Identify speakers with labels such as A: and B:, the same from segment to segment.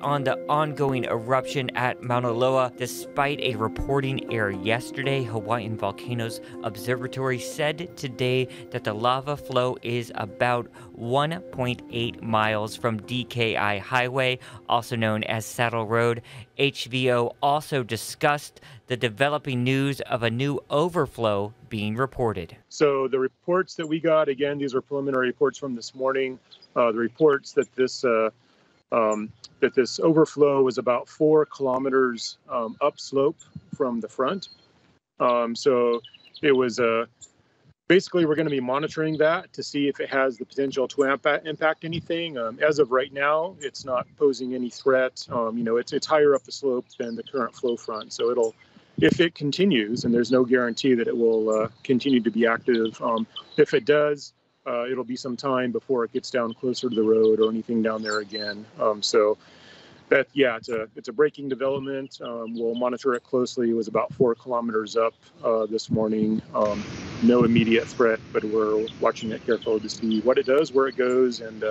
A: On the ongoing eruption at Mauna Loa. Despite a reporting error yesterday, Hawaiian Volcanoes Observatory said today that the lava flow is about 1.8 miles from DKI Highway, also known as Saddle Road. HVO also discussed the developing news of a new overflow being reported.
B: So the reports that we got, again, these are preliminary reports from this morning. The reports that this overflow was about 4 kilometers upslope from the front. So it was basically we're going to be monitoring that to see if it has the potential to impact anything. As of right now, it's not posing any threat. It's higher up the slope than the current flow front. So if it continues, and there's no guarantee that it will continue to be active, if it does, it'll be some time before it gets down closer to the road or anything down there again. So it's a breaking development. We'll monitor it closely. It was about 4 kilometers up this morning. No immediate threat, but we're watching it carefully to see what it does, where it goes, and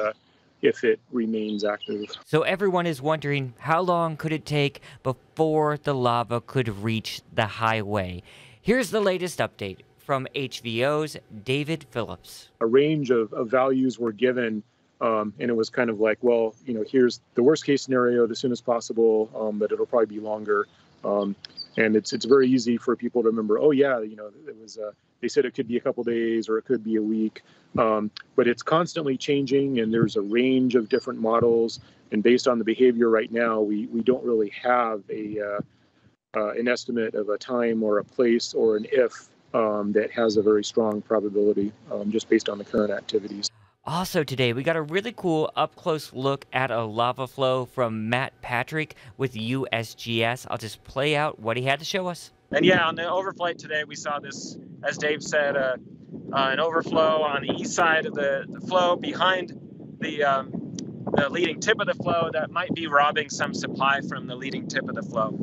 B: if it remains active.
A: So everyone is wondering, how long could it take before the lava could reach the highway? Here's the latest update from HVO's David Phillips.
B: A range of values were given, and it was kind of like, well, here's the worst case scenario, the soonest possible, but it'll probably be longer. And it's very easy for people to remember, oh yeah, it was, they said it could be a couple days or it could be a week, but it's constantly changing, and there's a range of different models. And based on the behavior right now, we don't really have an estimate of a time or a place or an if that has a very strong probability just based on the current activities.
A: Also today, we got a really cool up-close look at a lava flow from Matt Patrick with USGS. I'll just play out what he had to show us.
C: And yeah, on the overflight today, we saw this, as Dave said, an overflow on the east side of the flow behind the leading tip of the flow that might be robbing some supply from the leading tip of the flow.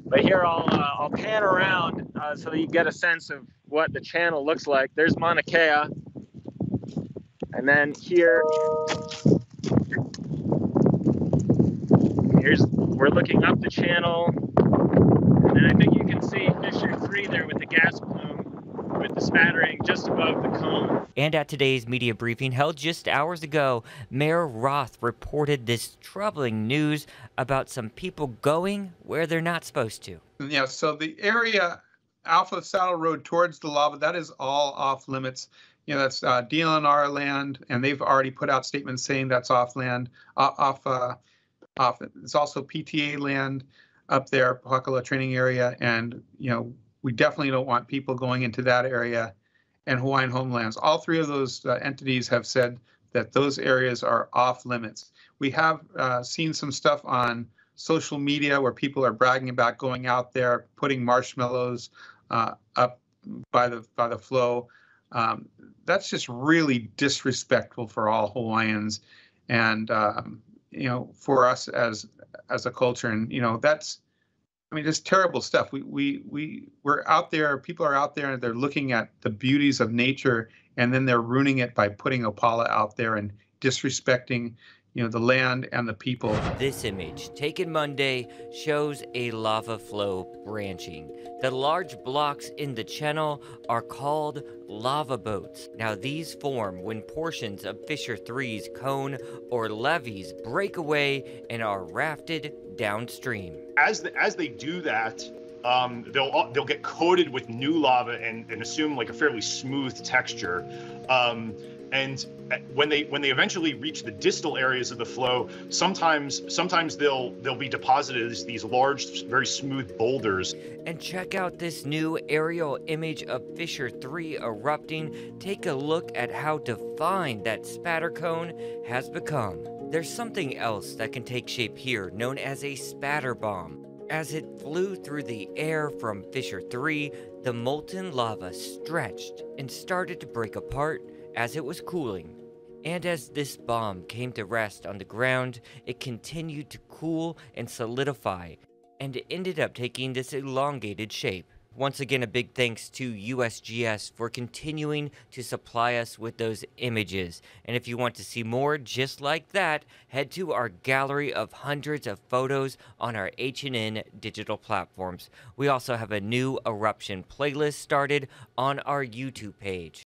C: But here I'll pan around so that you get a sense of what the channel looks like. There's Mauna Kea. And then we're looking up the channel. And then I think you can see Fissure 3 there with the gas plume, with the spattering just above the cone.
A: And at today's media briefing held just hours ago, Mayor Roth reported this troubling news about some people going where they're not supposed to.
D: Yeah, so the area off of Saddle Road towards the lava, that is all off limits. That's DLNR land, and they've already put out statements saying that's off land, off. It's also PTA land up there, Pakala training area, and we definitely don't want people going into that area and Hawaiian homelands. All three of those entities have said that those areas are off limits. We have seen some stuff on social media where people are bragging about going out there, putting marshmallows up by the flow. That's just really disrespectful for all Hawaiians, and for us as a culture. And that's, just terrible stuff. We're out there. People are out there and they're looking at the beauties of nature, and then they're ruining it by putting Opala out there and disrespecting the land and the people.
A: This image, taken Monday, shows a lava flow branching. The large blocks in the channel are called lava boats. Now these form when portions of Fissure 3's cone or levees break away and are rafted downstream.
E: As they do that, they'll get coated with new lava and assume like a fairly smooth texture. And when they eventually reach the distal areas of the flow, sometimes they'll be deposited as these large, very smooth boulders.
A: And check out this new aerial image of Fissure 3 erupting. Take a look at how defined that spatter cone has become. There's something else that can take shape here, known as a spatter bomb. As it flew through the air from Fissure 3, the molten lava stretched and started to break apart as it was cooling. And as this bomb came to rest on the ground, it continued to cool and solidify, and it ended up taking this elongated shape. Once again, a big thanks to USGS for continuing to supply us with those images. And if you want to see more just like that, head to our gallery of hundreds of photos on our H&N digital platforms. We also have a new eruption playlist started on our YouTube page.